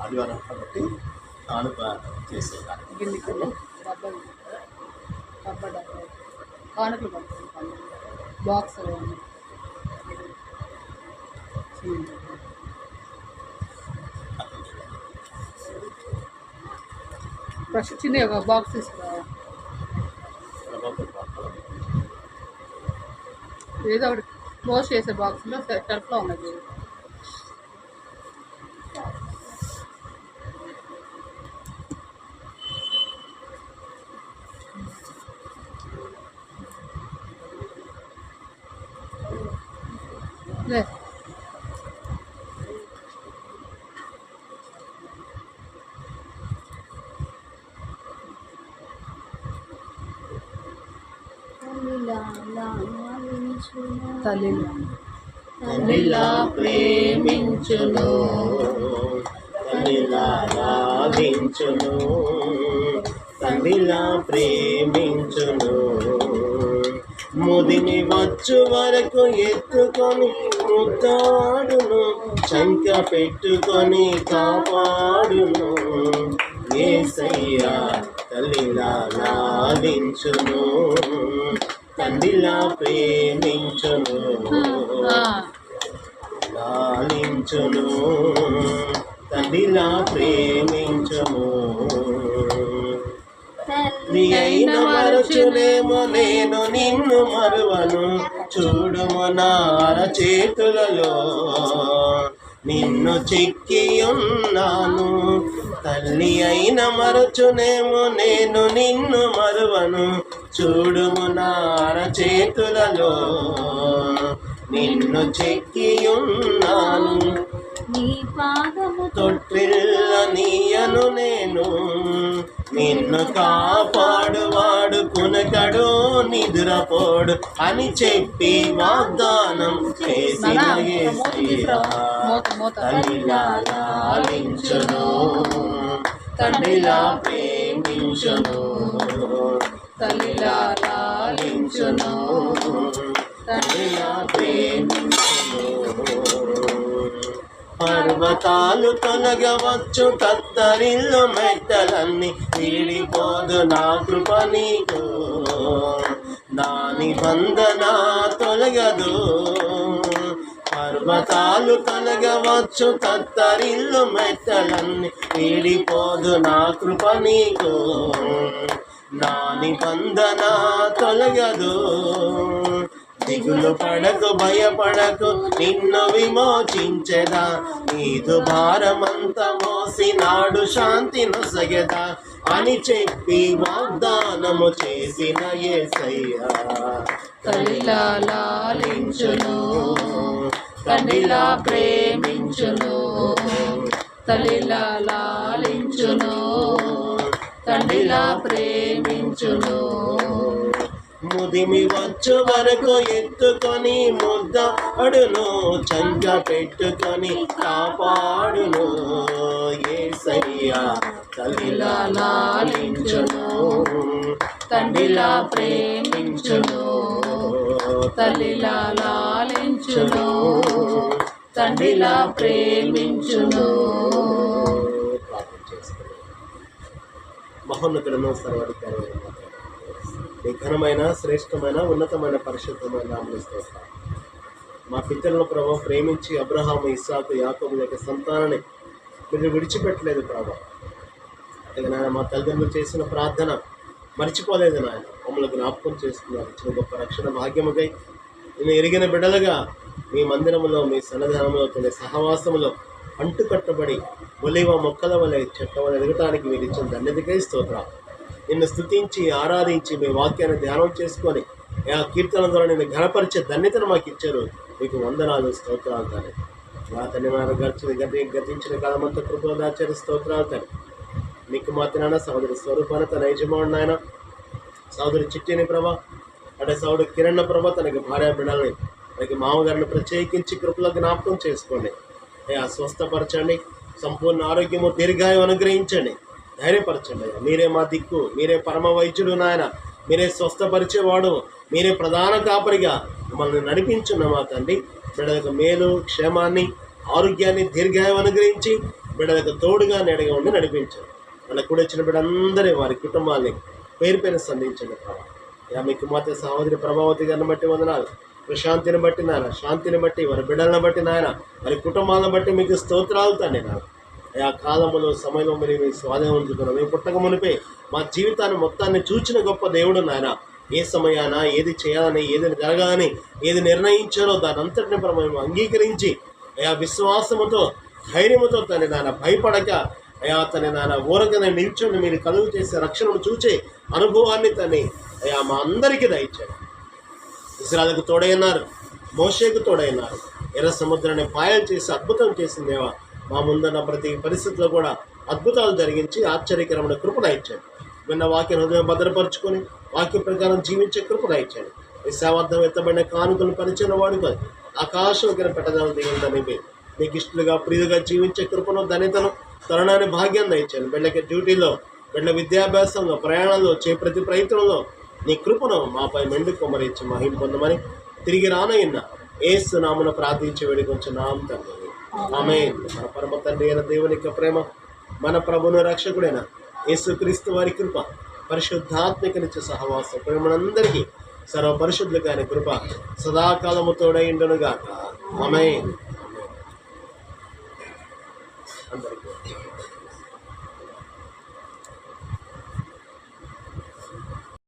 ఆదివారం కాబట్టి కానుక చేసే గిన్నెలు కానుకలు పడుతుంది బాక్స్ ఫస్ట్ చిన్న ఒక బాక్స్ తీసుకురా ఏదో ఒకటి క్లోజ్ చేసే బాక్స్లో సెటర్లో ఉన్నది తల్లిలా ప్రేమించును, తల్లిలా లాలించును, తల్లిలా ప్రేమించును. ముదిమి వచ్చు వరకు ఎత్తుకొని ముద్దాడును, చంక పెట్టుకొని కాపాడును. యేసయ్యా తల్లిలా లాలించును, తండ్రిలా ప్రేమించును, లాలించును, తండ్రిలా ప్రేమించును. నీ అయిన మరచునేమో నేను నిన్ను మరువను, చూడుము నా చేతులలో నిన్ను చెక్కి ఉన్నాను. తల్లి అయిన మరచునేమో నేను నిన్ను మరువను, చూడుము నా చేతులలో నిన్ను చెక్కి ఉన్నాను. నీ పాదము తొట్టిల్ల నీయను నేను, నిన్ను కాపాడువాడు కునకడు నిద్రపోడు అని చెప్పి వాగ్దానం చేసిన యేసయ్యా తల్లిలా లాలించును, తండ్రిలా ప్రేమించును, తల్లిలా లాలించును, తండ్రిలా ప్రేమించును. పర్వతాలు తొలగవచ్చు, కత్తరిల్లు మెట్టలన్నీ వీడిపోదు నా కృప నీకు, నా నిబంధన తొలగదు. పర్వతాలు తొలగవచ్చు, కత్తరిల్లు మెట్టలన్నీ వీడిపోదు నా కృప నీకు, నా నిబంధన తొలగదు. దిగులు పడకు భయపడకు నిన్ను విమోచించెదా, నీదు భారమంత మోసినాడు శాంతి నొసగెదా అని చెప్పి వాగ్దానము చేసిన యేసయ్యా తల్లిలా లాలించును, తండ్రిలా ప్రేమించును, తల్లిలా లాలించును, తండ్రిలా ప్రేమించును. ముదిమి వచ్చు వరకు ఎత్తుకొని ముద్దాడును, చంక పెట్టుకొని కాపాడును. యేసయ్యా తల్లిలా లాలించును, తండ్రిలా ప్రేమించును, తల్లిలా లాలించును, తండ్రిలా ప్రేమించును. మహోన్నతులను సర్వాధికారి నీ ఘనమైన శ్రేష్టమైన ఉన్నతమైన పరిశుద్ధమైన నామమున స్తోత్రం. మా పితరుల ప్రభావ ప్రేమించి అబ్రహాము ఇస్సాకు యాకోబు యొక్క సంతానాన్ని మీరు విడిచిపెట్టలేదు ప్రభావ. అలాగే నాయన మా తల్లిదండ్రులు చేసిన ప్రార్థన మర్చిపోలేదు నాయన, మమ్మల్ని జ్ఞాపకం చేసుకున్నారు. ఇచ్చిన గొప్ప రక్షణ భాగ్యముకై నేను ఎరిగిన బిడ్డలుగా మీ మందిరములో మీ సన్నిధానంలో కొన్ని సహవాసములో అంటుకట్టబడి ఒలివ మొక్కల వలె చెట్ల వలె ఎదగటానికి మీరు ఇచ్చిన ధన్యతకై స్తోత్రం. నిన్ను స్తుతించి ఆరాధించి మీ వాక్యాన్ని ధ్యానం చేసుకొని ఆ కీర్తన ద్వారా నిన్ను ఘనపరిచే ధన్యతను మాకు ఇచ్చారు. మీకు వందనాలు స్తోత్రాలు తండ్రి. మా తండ్రి గతించిన కాలమంతా కృపలో దాచారు. స్తోత్రాలు తండ్రి. మీకు మాత్రాన సహోదరి స్వరూపాన తన యజమానుడు ఆయన సహోదరి చిట్టిని ప్రభా, అంటే సహోదరు కిరణ్ ప్రభా తనకి భార్య బిడ్డల్ని తనకి మామగారిని ప్రత్యేకించి కృపలో జ్ఞాపకం చేసుకోండి. స్వస్థపరచండి, సంపూర్ణ ఆరోగ్యము దీర్ఘాయం అనుగ్రహించండి, ధైర్యపరచండి. మీరే మా దిక్కు, మీరే పరమ వైద్యుడు నాయన, మీరే స్వస్థపరిచేవాడు, మీరే ప్రధాన కాపరిగా మమ్మల్ని నడిపించున్న మా తండ్రి. బిడ్డలకు మేలు క్షేమాన్ని ఆరోగ్యాన్ని దీర్ఘాయం అనుగ్రహించి బిడ్డలకు తోడుగా నీడగా ఉండి నడిపించారు. వాళ్ళ కూడా వచ్చిన బిడ్డందరి వారి కుటుంబాన్ని పేరు పేరు సంధించండి ప్రభావ. మీ కుమార్తె సహోదరి ప్రభావతి గారిని బట్టి వందనాలు. ప్రశాంతిని బట్టి నాయన, శాంతిని బట్టి, వారి బిడ్డలను బట్టి నాయన, వారి కుటుంబాలను బట్టి మీకు స్తోత్రాలు తండ్రి. నాయన ఆ కాలంలో సమయంలో మీరు మీ స్వాధీనం ఉంచుకున్నాం. మేము పుట్టక మునిపే మా జీవితాన్ని మొత్తాన్ని చూచిన గొప్ప దేవుడు నాయన. ఏ సమయాన ఏది చేయాలని, ఏది జరగాలని, ఏది నిర్ణయించారో దాని అంతటిని మేము అంగీకరించి విశ్వాసముతో, ధైర్యముతో తండ్రి నాయన, భయపడక తన నాయన ఊరకనే నిల్చొని మీరు కలుగు చేసే రక్షణను చూచే అనుభవాన్ని తని మా అందరికీ దయచేయండి. ఇశ్రాయేలుకు తోడైనారు, మోషేకు తోడైనారు, ఎర్ర సముద్రాన్ని పాయలు చేసి అద్భుతం చేసిందేవా. మా ముందున్న ప్రతి పరిస్థితిలో కూడా అద్భుతాలు జరిగించి ఆశ్చర్యకరమైన కృపణ ఇచ్చాడు. విన్న వాక్య హృదయం భద్రపరుచుకొని వాక్య ప్రకారం జీవించే కృపణ ఇచ్చాడు. ఈ సేవార్థం ఎత్తబడిన కానుకలు పరిచయం వాడుకొని ఆకాశం పెట్టదాలను దిగుందని నీకు ఇష్టలుగా ప్రియులుగా జీవించే కృపను, ధనితను, తరుణాన్ని, భాగ్యాన్ని ఇచ్చాను. బిడ్డకి డ్యూటీలో, బిడ్డ విద్యాభ్యాసంలో, ప్రయాణంలో, ప్రతి ప్రయత్నంలో నీ కృపను మాపై మెండు కొమ్మరించి మహిమ పొందమని తిరిగి రానయ్యన్న యేసు నామమున ప్రార్థించి వేడుకొంచున్నాం తండ్రి. ఆమేన్. మన పరమ తండ్రి అయిన దేవుని యొక్క ప్రేమ, మన ప్రభువును రక్షకుడైన యేసుక్రీస్తు వారి కృప, పరిశుద్ధాత్మికనిచ్చే సహవాసం ప్రేమనందరికీ సర్వ పరిశుద్ధులు కాని కృప సదాకాలము తోడైండునుగాక. ఆమేన్.